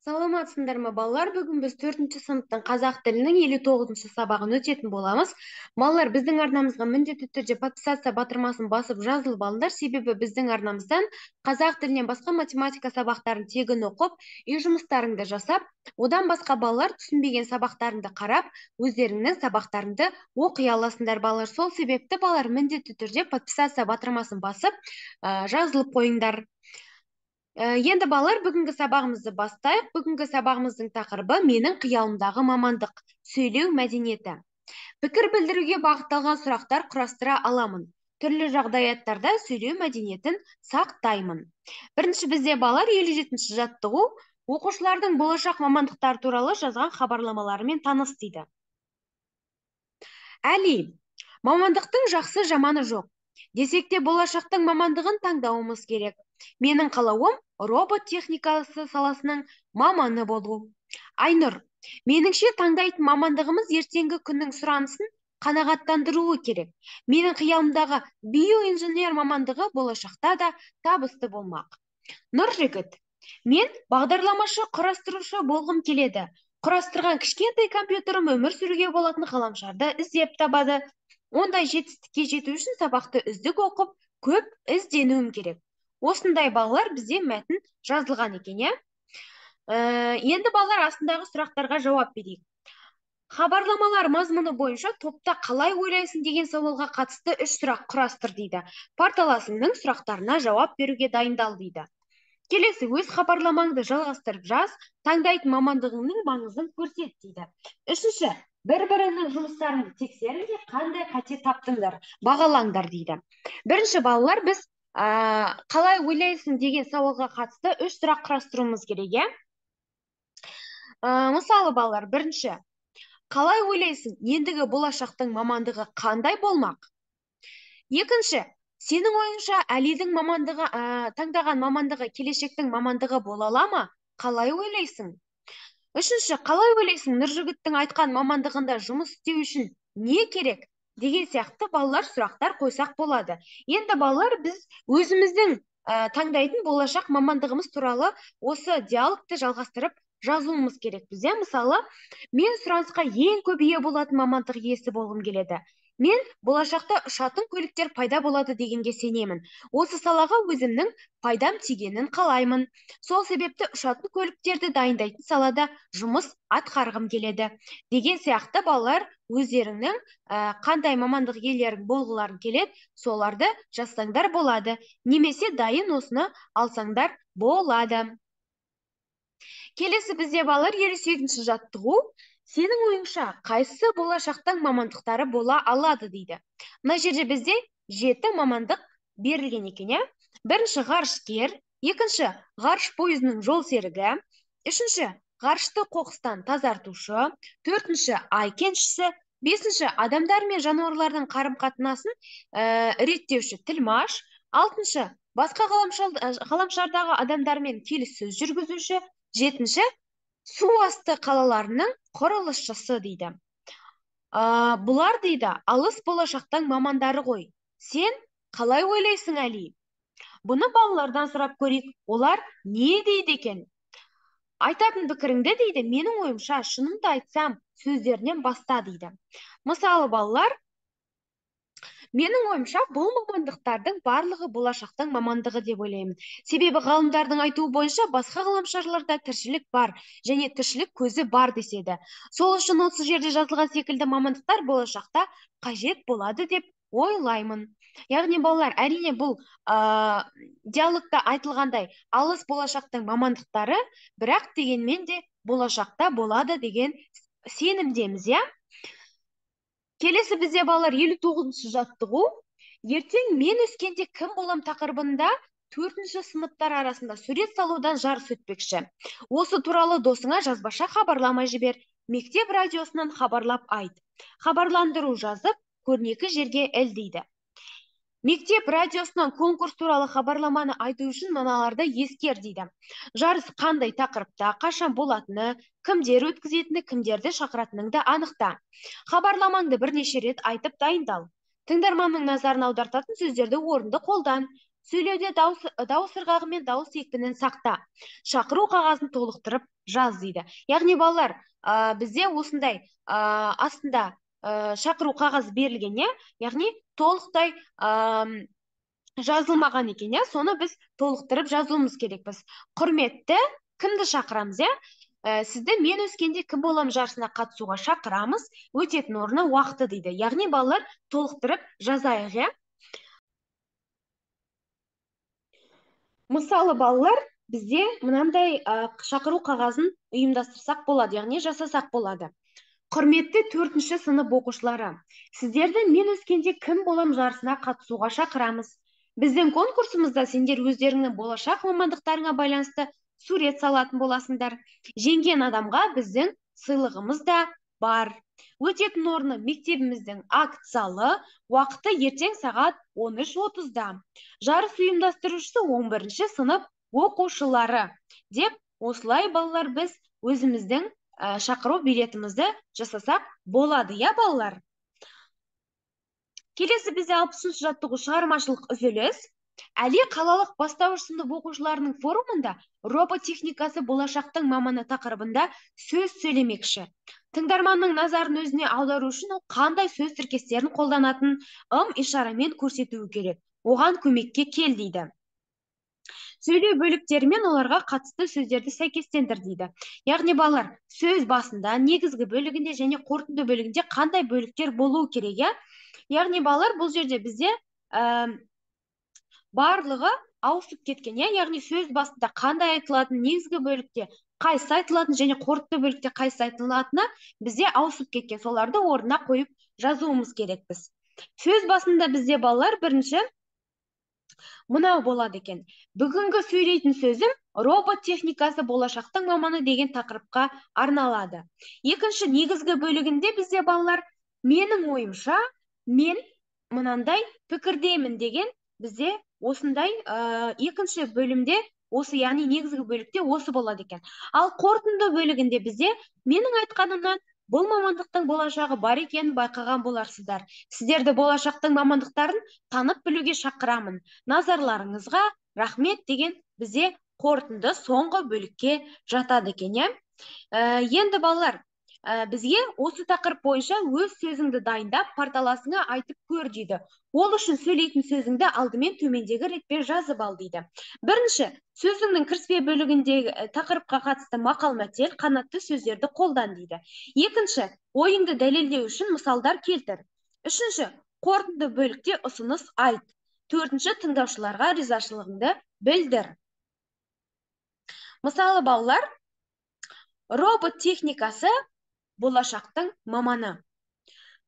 Саламатсыңдар ма, балалар? Бүгін біз 4-ші сыныптың қазақ тілінің 59-шы сабағын өтетін боламыз. Балалар, біздің арнамызға міндетті түрде подписаться батырмасын басып жазылып алыңдар, себебі біздің арнамыздан қазақ тілінен басқа математика сабақтарын тегін оқып, үй жұмыстарыңды жасап, одан басқа балалар түсінбеген сабақтарыңды қарап, өздеріңнің сабақтарыңды оқи аласыңдар, балалар. Сол себепті балалар міндетті түрде подписаться батырмасын басып, жазылып қойыңдар. Енді балалар, бүгінгі сабағымызды бастайық. Бүгінгі сабағымыздың тақырыбы менің қиялымдағы мамандық, сөйлеу мәдениеті. Пікір білдіруге бағытталған сұрақтар құрастыра аламын. Түрлі жағдаяттарда сөйлеу мәдениетін сақтаймын. Бірінші бізде балалар 57-ші жаттығу, оқушылардың болашақ мамандықтар туралы жазған хабарламаларымен таныс дейді. Әли, мамандықтың жақсы жаманы жоқ. Десек те болашақтың мамандығын таңдауымыз керек. Менің қалауым робот техникасы саласының маманы болу. Айнұр, меніңше таңдайтын мамандығымыз ертеңгі күннің сұранысын қанағаттандыруы керек. Менің қиялымдағы биоинженер мамандығы болашақта да табысты болмақ. Нұржігіт, мен бағдарламашы құрастырушы болғым келеді. Құрастырған кішкентай компьютерім өмір сүруге болатын ғаламшарды іздеп табады. Ондай жетістікке жету үшін сабақты үздік оқып, көп ізденуім керек. Осындай балалар бізде мәтін жазылған екен, иә? Енді балалар астындағы сұрақтарға жауап берейік. Хабарламалар мазмұны бойынша топта қалай ойлайсың деген сауалға қатысты 3 сұрақ құрастыр дейді. Парталасыңның сұрақтарына жауап беруге дайындал дейді. Келесі, өз хабарламаңды жалғастырып жаз, таңдайтын мамандығыңның маңызын көрсет дейді. Үшінші, бір-біріңнің жұмыстарын тексеріңдер, қандай қате таптыңдар, бағалаңдар дейді. Бірінші, балалар, біз қалай ойлайсың деген сауалға қатысты 3 сұрақ құрастыруымыз керек, иә? Мысалы, балалар, бірінші, қалай ойлайсың, ендігі болашақтың мамандығы қандай болмақ? Екінші, сенің ойыңша Әлидің мамандығы, таңдаған мамандығы келешектің мамандығы бола ала ма? Қалай ойлайсың? Үшінші, қалай ойлайсың, Нұржігіттің айтқан мамандығында жұмыс істеу үшін не керек? Деген сияқты балалар сұрақтар қойсақ болады. Енді балалар, біз өзіміздің таңдайтын болашақ мамандығымыз туралы осы диалогты жалғастырып жазуымыз керек бізде. Мысалы, мен сұранысқа ең көп ие болатын мамандық иесі болғым келеді. Мен болашақта ұшатын көліктер пайда болады дегенге сенемін. Осы салаға өзімнің пайдам тигенін қалаймын. Сол себепті ұшатын көліктерді дайындайтын салада жұмыс атқарғым келеді. Деген сияқты балалар өздеріңнің қандай мамандық иелерің болғыларың келеді, соларды жазсаңдар болады. Немесе дайын осыны алсаңдар болады. Келесі бізде балалар 58-ші жаттығу. Сенің ойыңша қайсысы болашақтың мамандықтары бола алады дейді. Мына жерде бізде 7 мамандық берілген екен, иә? Бірінші, ғарышкер. Екінші, ғарыш пойызының жол серігі. Үшінші, ғарышты қоқыстан тазартушы. Төртінші, ай кеншісі. Бесінші, адамдар мен жануарлардың қарым-қатынасын реттеуші тілмаш. Алтыншы, басқа ғаламшардағы адамдармен келіссөз жүргізуші. Жетінші, су асты қалаларының құрылысшысы дейді. Бұлар дейді, алыс болашақтың мамандары ғой. Сен қалай ойлайсың, Әли? Бұны балалардан сұрап көрейік, олар не дейді екен? Айтатын пікіріңді дейді, менің ойымша, шынымды айтсам, сөздерінен баста дейді. Мысалы, балалар, менің ойымша, бұл мамандықтардың барлығы болашақтың мамандығы деп ойлаймын. Себебі ғалымдардың айтуы бойынша басқа ғаламшарларда тіршілік бар және тіршілік көзі бар деседі. Сол үшін осы жерде жазылған секілді мамандықтар болашақта қажет болады деп ойлаймын. Яғни балалар, әрине бұл диалогта айтылғандай алыс болашақтың мамандықтары, бірақ дегенмен де болашақта болады деген сенімдеміз, иә? Келесі бізде балалар 59-шы жаттығу. Ертең мен өскенде кім болам тақырыбында 4-ші сыныптар арасында сурет салудан жарыс өтпекші. Осы туралы досыңа жазбаша хабарлама жібер. Мектеп радиосынан хабарлап айт. Хабарландыру жазып, көрнекі жерге іл дейді. Мектеп радиосынан конкурс туралы хабарламаны айту үшін мыналарды ескер дейді. Жарыс қандай тақырыпта, қашан болатыны, кімдер өткізетіні, кімдерді шақыратыныңды анықта. Хабарламаңды бірнеше рет айтып дайындал. Тыңдарманның назарын аудартатын сөздерді орынды қолдан. сөйлеуде дауыс ырғағы мен дауыс екпінін сақта. Шақыру қағазын толықтырып жаз дейді. Яғни балалар, бізде осындай астында шақыру қағаз берілген, яғни толықтай жазылмаған екен, соны біз толықтырып жазуымыз керекпіз. Құрметті, кімді шақырамыз, сізді мен өскенде кім болам жарысына қатысуға шақырамыз, өтетін орны уақыты дейді. Яғни балалар толықтырып жазайық, Мысалы балалар, бізде мынандай шақыру қағазын ұйымдастырсақ болады, яғни жасасақ болады. Құрметті 4-ші сынып оқушылары, сіздерді мен өскенде кім болам жарысына қатысуға шақырамыз. Біздің конкурсымызда сендер өздеріңнің болашақ мамандықтарыңа байланысты сурет салатын боласыңдар. Жеңген адамға біздің сыйлығымыз да бар. Өтетін орны мектебіміздің акт залы, уақыты ертең сағат 13:30-да. Жарыс ұйымдастырушысы 11-ші сынып оқушылары. Деп, осылай балалар біз өзіміздің шақыру билетімізді жасасақ болады, балалар. Келесі бізде 60-шы жаттығу шығармашылық үзіліс. Әле қалалық бастауыш сынып оқушыларының форумында роботехникасы болашақтың маманы тақырыбында сөз сөйлемекші. Тыңдарманның назарын өзіне аудару үшін қандай сөз тіркестерін қолданатын ишарамен көрсетуі керек. Оған көмекке кел дейді. Сөйлеу бөліктерімен оларға қатысты сөздерді сәйкестендір дейді. Яғни балалар, сөз басында, негізгі бөлігінде және қорытынды бөлігінде қандай бөліктер болуы керек, Яғни балалар, бұл жерде бізде барлығы ауысып кеткен, яғни сөз басында қандай айтылатын, негізгі бөлікте қайсы айтылатын және қорытынды бөлікте қайсы айтылатыны бізде ауысып кеткен. Соларды орнына қойып жазуымыз керекпіз. Сөз басында бізде балалар бірінші мынау болады екен. Бүгінгі сөйлейтін сөзім робот техникасы болашақтың маманы деген тақырыпқа арналады. Екінші негізгі бөлігінде бізде балалар, менің ойымша, мен мынандай пікірдемін деген бізде осындай екінші бөлімде осы, яғни негізгі бөлікте осы болады екен. Ал қорытынды бөлігінде бізде менің айтқанымнан бұл мамандықтың болашағы бар екенін байқаған боларсыздар. Сіздерді болашақтың мамандықтарын танып білуге шақырамын. Назарларыңызға рахмет деген бізде қорытынды соңғы бөлікке жатады екен, Енді балалар, бізге осы тақырып бойынша өз сөзіңді дайындап, порталасыңа айтып көр дейді. Ол үшін сөйлейтін сөзіңді алдымен төмендегі ретпен жазып ал дейді. Бірінші, сөзіңнің кіріспе бөлігіндегі тақырыпқа қатысты мақал-мәтел, қанатты сөздерді қолдан дейді. Екінші, ойыңды дәлелдеу үшін мысалдар келтір. Үшінші, қорытынды бөлікте ұсыныс айт. Төртінші, тыңдаушыларға ризашылығыңды білдір. Мысалы балалар, робот техникасы болашақтың маманы.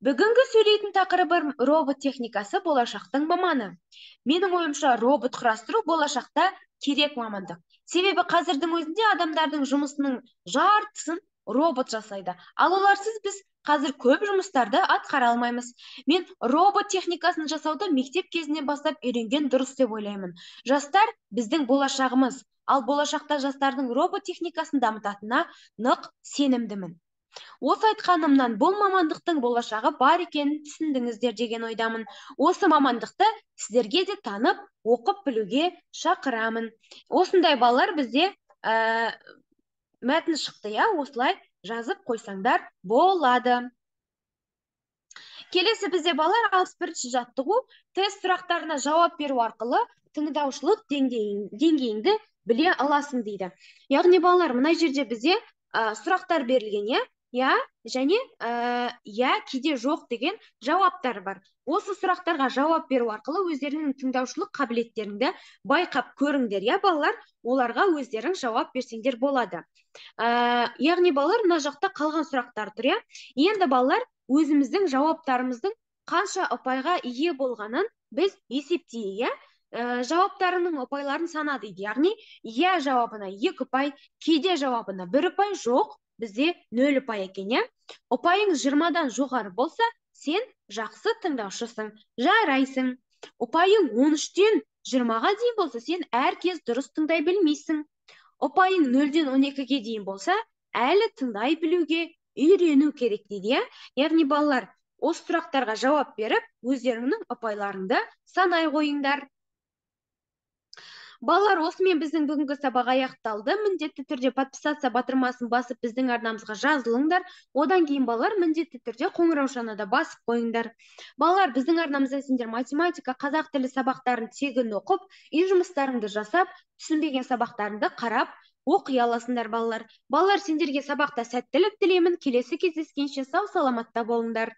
Бүгінгі сөйлейтін тақырыбым робот техникасы болашақтың маманы. Менің ойымша, робот құрастыру болашақта керек мамандық. Себебі қазірдің өзінде адамдардың жұмысының жартысын робот жасайды. Ал оларсыз біз қазір көп жұмыстарды атқара алмаймыз. Мен робот техникасын жасауды мектеп кезінен бастап үйренген дұрыс деп ойлаймын. Жастар біздің болашағымыз. Ал болашақта жастардың робот техникасын дамытатынына нық сенімдімін. Осы айтқанымнан бұл мамандықтың болашағы бар екенін түсіндіңіздер деген ойдамын. Осы мамандықты сіздерге де танып, оқып білуге шақырамын. Осындай балалар бізде мәтін шықты, осылай жазып қойсаңдар болады. Келесі бізде балалар 61-ші жаттығу, тест сұрақтарына жауап беру арқылы тыңдаушылық деңгейіңді біле аласың дейді. Яғни балалар, мына жерде бізде сұрақтар берілген, және кейде жоқ деген жауаптар бар. Осы сұрақтарға жауап беру арқылы өздерінің тыңдаушылық қабілеттеріңді байқап көріңдер, балалар, оларға өздерің жауап берсеңдер болады. Яғни балалар, мына жақта қалған сұрақтар тұр, Енді балалар, өзіміздің жауаптарымыздың қанша ұпайға ие болғанын біз есептейік, жауаптарының ұпайларын сана дейді. Яғни, жауабына 2 ұпай, кейде жауабына 1 ұпай, жоқ, бізде 0 ұпай екен, Ұпайың 20-дан жоғары болса, сен жақсы тыңдаушысың, жарайсың. Ұпайың 13-тен 20-ға дейін болса, сен әркез дұрыс тыңдай білмейсің. Ұпайың 0-ден 12-ге дейін болса, әлі тыңдай білуге үйрену керек дейді. Яғни балалар, осы сұрақтарға жауап беріп, өздеріңнің ұпайларыңды санай қойыңдар. Балалар, осымен біздің бүгінгі сабақ аяқталды. Міндетті түрде подписаться батырмасын басып біздің арнамызға жазылыңдар. Одан кейін балалар міндетті түрде қоңыраушаны да басып қойыңдар. Балалар, біздің арнамызда сендер математика, қазақ тілі сабақтарын тегін оқып, үй жұмыстарыңды жасап, түсінбеген сабақтарыңды қарап, оқи аласыңдар балалар. Балалар, сендерге сабақта сәттілік тілеймін. Келесі кездескенше сау саламатта болыңдар.